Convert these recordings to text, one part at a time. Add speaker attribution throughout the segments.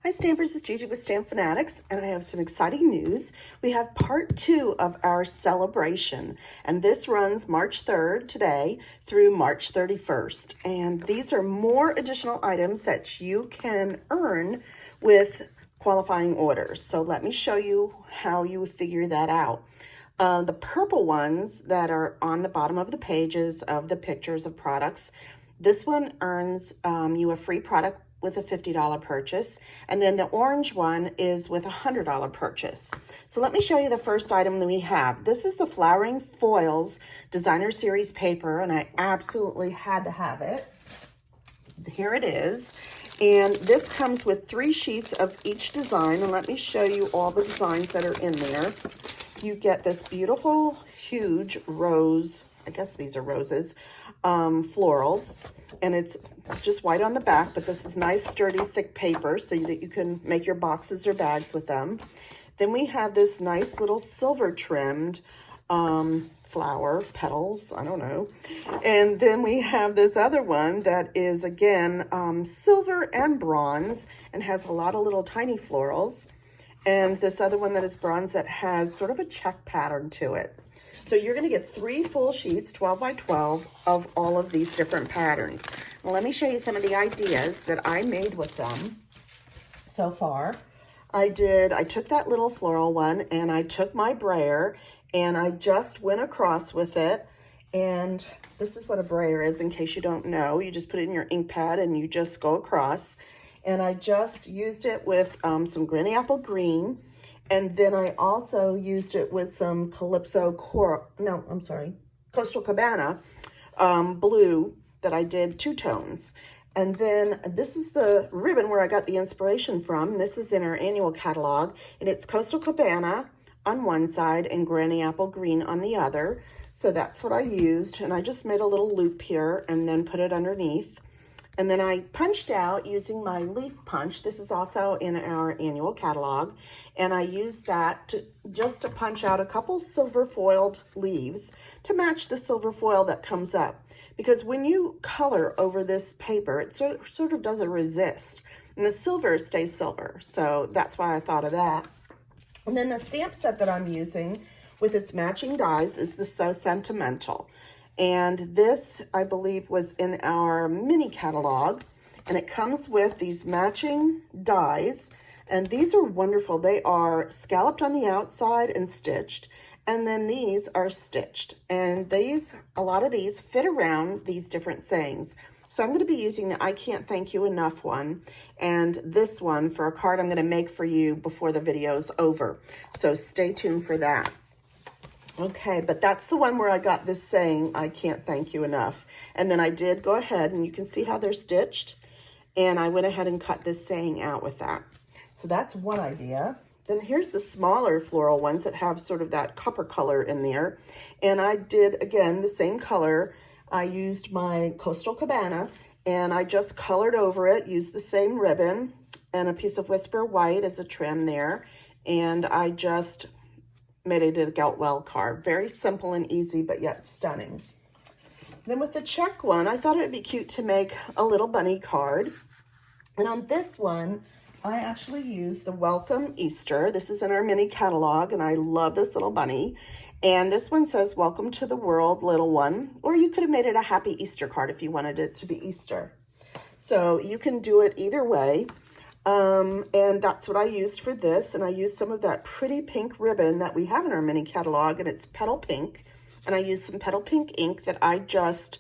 Speaker 1: Hi Stampers, it's Gigi with StampFUNatics, and I have some exciting news. We have part 2 of our celebration, and this runs March 3rd today through March 31st. And these are more additional items that you can earn with qualifying orders. So let me show you how you figure that out. The purple ones that are on the bottom of the pages of the pictures of products, this one earns you a free product with a $50 purchase, and then the orange one is with a $100 purchase. So let me show you the first item that we have. This is the Flowering Foils Designer Series paper, and I absolutely had to have it. Here it is, and this comes with 3 sheets of each design, and let me show you all the designs that are in there. You get this beautiful, huge rose, I guess these are roses, florals, and it's just white on the back, but this is nice, sturdy, thick paper so that you can make your boxes or bags with them. Then we have this nice little silver trimmed flower petals, I don't know. And then we have this other one that is, again, silver and bronze and has a lot of little tiny florals. And this other one that is bronze that has sort of a check pattern to it. So you're gonna get 3 full sheets, 12 by 12, of all of these different patterns. Well, let me show you some of the ideas that I made with them so far. I took that little floral one and I took my brayer and I just went across with it. And this is what a brayer is, in case you don't know. You just put it in your ink pad and you just go across. And I just used it with some granny apple green. And then I also used it with some Coastal Cabana blue that I did 2 tones. And then this is the ribbon where I got the inspiration from. This is in our annual catalog, and it's Coastal Cabana on one side and Granny Apple Green on the other. So that's what I used, and I just made a little loop here and then put it underneath. And then I punched out using my leaf punch. This is also in our annual catalog. And I used that just to punch out a couple silver foiled leaves to match the silver foil that comes up. Because when you color over this paper, it sort of doesn't resist. And the silver stays silver. So that's why I thought of that. And then the stamp set that I'm using with its matching dies is the So Sentimental. And this, I believe, was in our mini catalog, and it comes with these matching dies, and these are wonderful. They are scalloped on the outside and stitched, and then these are stitched, and a lot of these fit around these different sayings. So I'm going to be using the I Can't Thank You Enough one, and this one for a card I'm going to make for you before the video's over. So stay tuned for that. Okay, but that's the one where I got this saying, I can't thank you enough. And then I did go ahead, and you can see how they're stitched. And I went ahead and cut this saying out with that. So that's one idea. Then here's the smaller floral ones that have sort of that copper color in there. And I did, again, the same color. I used my Coastal Cabana, and I just colored over it, used the same ribbon, and a piece of Whisper White as a trim there. And I just made it a Get Well card. Very simple and easy, but yet stunning. Then with the check one, I thought it would be cute to make a little bunny card. And on this one, I actually used the Welcome Easter. This is in our mini catalog, and I love this little bunny. And this one says, Welcome to the World, little one. Or you could have made it a Happy Easter card if you wanted it to be Easter. So you can do it either way. And that's what I used for this. And I used some of that pretty pink ribbon that we have in our mini catalog, and it's Petal Pink. And I used some Petal Pink ink that I just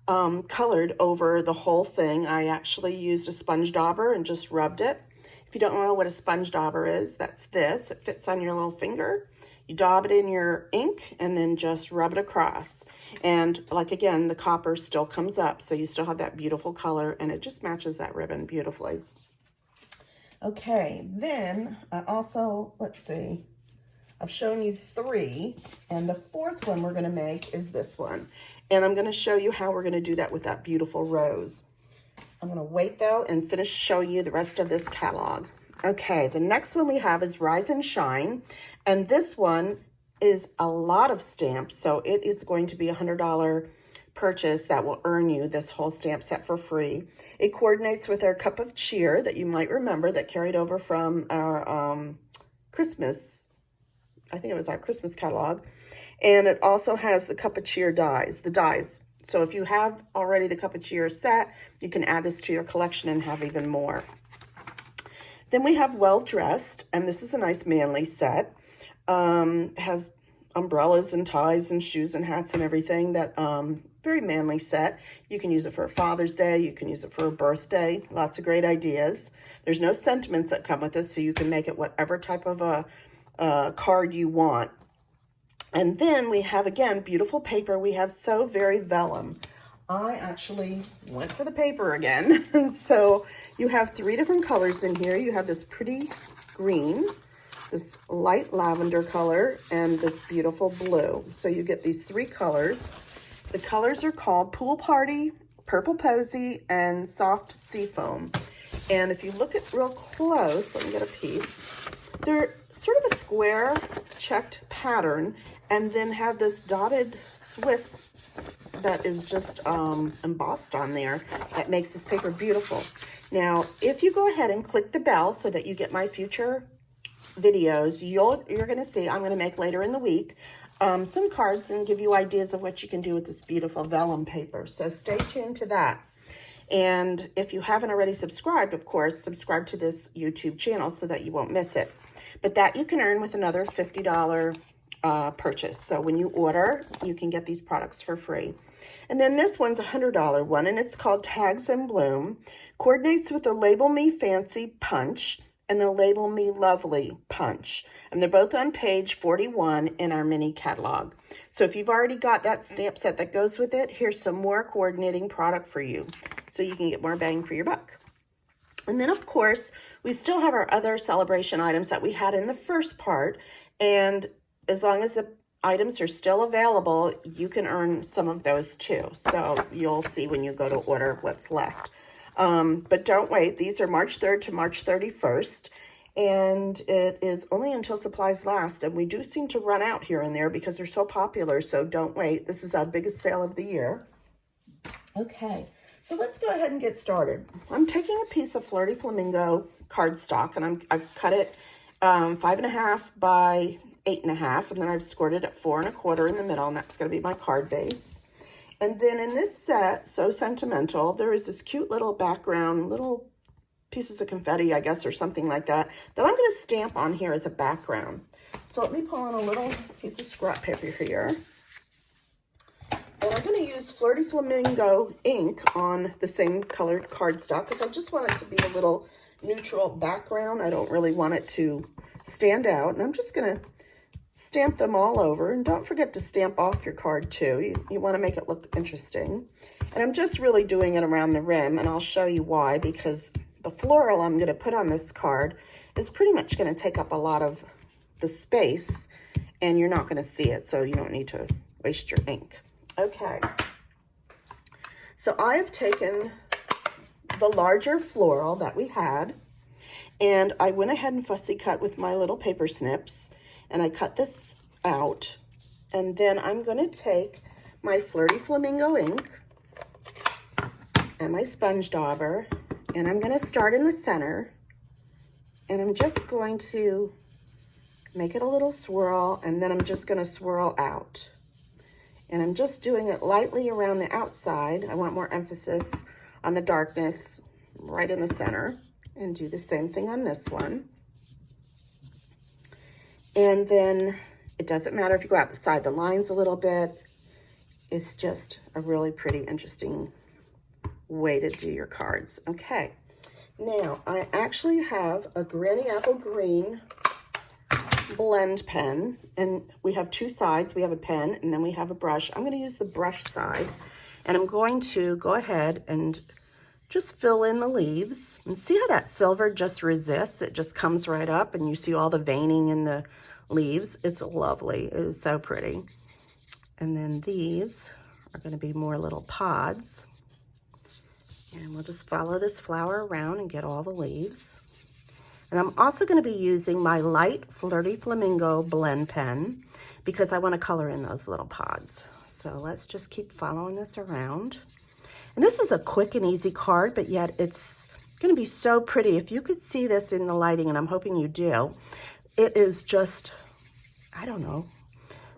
Speaker 1: colored over the whole thing. I actually used a sponge dauber and just rubbed it. If you don't know what a sponge dauber is, that's this. It fits on your little finger. You daub it in your ink and then just rub it across. And like, again, the copper still comes up, so you still have that beautiful color, and it just matches that ribbon beautifully. Okay, then I also, let's see, I've shown you 3, and the 4th one we're going to make is this one. And I'm going to show you how we're going to do that with that beautiful rose. I'm going to wait, though, and finish showing you the rest of this catalog. Okay, the next one we have is Rise and Shine, and this one is a lot of stamps, so it is going to be a $100 purchase that will earn you this whole stamp set for free. It coordinates with our cup of cheer that you might remember that carried over from our Christmas, I think it was our Christmas catalog. And it also has the cup of cheer dies, the dies. So if you have already the cup of cheer set, you can add this to your collection and have even more. Then we have Well Dressed, and this is a nice manly set. Has umbrellas and ties and shoes and hats and everything. That very manly set. You can use it for a Father's Day. You can use it for a birthday. Lots of great ideas. There's no sentiments that come with this, so you can make it whatever type of a card you want. And then we have, again, beautiful paper. We have So Very Vellum. I actually went for the paper again. And so you have 3 different colors in here. You have this pretty green, this light lavender color, and this beautiful blue. So you get these 3 colors. The colors are called Pool Party, Purple Posy, and Soft Seafoam. And if you look at real close, let me get a piece. They're sort of a square checked pattern, and then have this dotted Swiss that is just embossed on there. That makes this paper beautiful. Now, if you go ahead and click the bell so that you get my future videos, you're going to see, I'm going to make later in the week, some cards and give you ideas of what you can do with this beautiful vellum paper. So stay tuned to that. And if you haven't already subscribed, of course, subscribe to this YouTube channel so that you won't miss it. But that you can earn with another $50 purchase. So when you order, you can get these products for free. And then this one's a $100 one, and it's called Tags in Bloom. Coordinates with the Label Me Fancy punch and the Label Me Lovely punch. And they're both on page 41 in our mini catalog. So if you've already got that stamp set that goes with it, here's some more coordinating product for you, so you can get more bang for your buck. And then, of course, we still have our other Celebration items that we had in the first part. And as long as the items are still available, you can earn some of those too. So you'll see when you go to order what's left. But don't wait. These are March 3rd to March 31st. And it is only until supplies last. And we do seem to run out here and there because they're so popular. So don't wait. This is our biggest sale of the year. Okay. So let's go ahead and get started. I'm taking a piece of Flirty Flamingo cardstock, and I've cut it 5.5 by 8.5, and then I've scored it at 4 1/4 in the middle, and that's going to be my card base. And then in this set, So Sentimental, there is this cute little background, little pieces of confetti, I guess, or something like that, that I'm going to stamp on here as a background. So let me pull in a little piece of scrap paper here. And I'm going to use Flirty Flamingo ink on the same colored cardstock because I just want it to be a little neutral background. I don't really want it to stand out. And I'm just going to stamp them all over. And don't forget to stamp off your card too. You want to make it look interesting. And I'm just really doing it around the rim, and I'll show you why, because the floral I'm going to put on this card is pretty much going to take up a lot of the space, and you're not going to see it, so you don't need to waste your ink. Okay, so I have taken the larger floral that we had, and I went ahead and fussy cut with my little paper snips, and I cut this out, and then I'm going to take my Flirty Flamingo ink and my sponge dauber, and I'm going to start in the center, and I'm just going to make it a little swirl, and then I'm just going to swirl out. And I'm just doing it lightly around the outside. I want more emphasis on the darkness right in the center. And do the same thing on this one. And then it doesn't matter if you go outside the lines a little bit. It's just a really pretty, interesting way to do your cards. Okay. Now, I actually have a Granny Apple Green blend pen, and we have 2 sides. We have a pen, and then we have a brush. I'm going to use the brush side, and I'm going to go ahead and just fill in the leaves. And see how that silver just resists? It just comes right up, and you see all the veining in the leaves. It's lovely. It is so pretty. And then these are going to be more little pods. And we'll just follow this flower around and get all the leaves. And I'm also going to be using my light Flirty Flamingo blend pen because I want to color in those little pods. So So let's just keep following this around. And this is a quick and easy card, but yet it's going to be so pretty. If you could see this in the lighting, and I'm hoping you do, it is just, I don't know,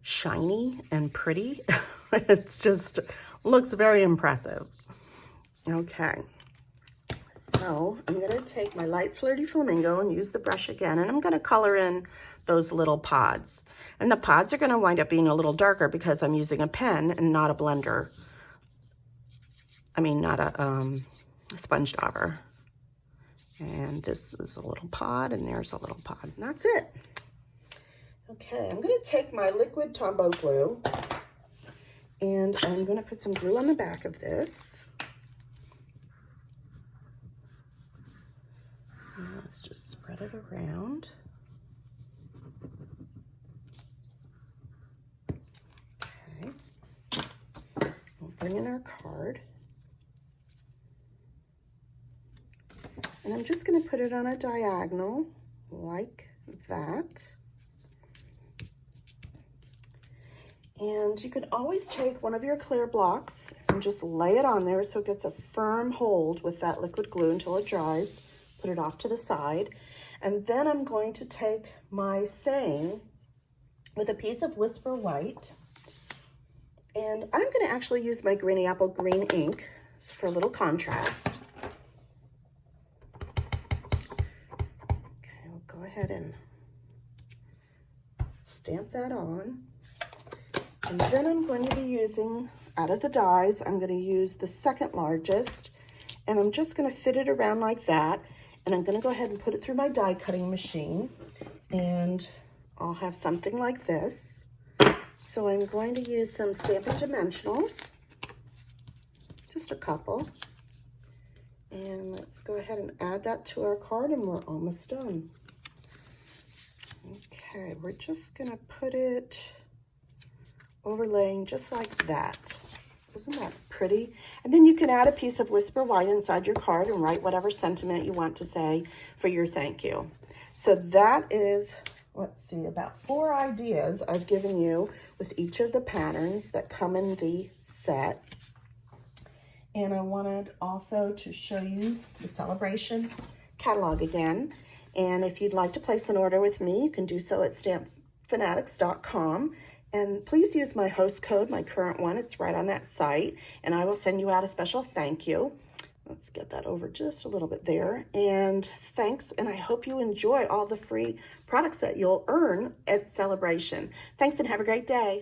Speaker 1: shiny and pretty. It's just looks very impressive. Okay, so I'm going to take my light flirty flamingo and use the brush again, and I'm going to color in those little pods. And the pods are going to wind up being a little darker because I'm using a pen and not a blender. I mean, not a sponge dauber. And this is a little pod, and there's a little pod, and that's it. Okay, I'm going to take my liquid Tombow glue, and I'm going to put some glue on the back of this. And let's just spread it around. Okay, we'll bring in our card. And I'm just going to put it on a diagonal like that. And you can always take one of your clear blocks and just lay it on there so it gets a firm hold with that liquid glue until it dries. Put it off to the side. And then I'm going to take my saying with a piece of Whisper White. And I'm going to actually use my Granny Apple green ink for a little contrast. Go ahead and stamp that on. And then I'm going to be using, out of the dies, I'm going to use the second largest, and I'm just going to fit it around like that. And I'm going to go ahead and put it through my die cutting machine, and I'll have something like this. So I'm going to use some Stampin' Dimensionals, just a couple. And let's go ahead and add that to our card, and we're almost done. Okay, we're just gonna put it overlaying just like that. Isn't that pretty? And then you can add a piece of Whisper White inside your card and write whatever sentiment you want to say for your thank you. So that is, let's see, about 4 ideas I've given you with each of the patterns that come in the set. And I wanted also to show you the Celabration catalog again. And if you'd like to place an order with me, you can do so at StampFUNatics.com. And please use my host code, my current one. It's right on that site. And I will send you out a special thank you. Let's get that over just a little bit there. And thanks, and I hope you enjoy all the free products that you'll earn at Celabration. Thanks, and have a great day.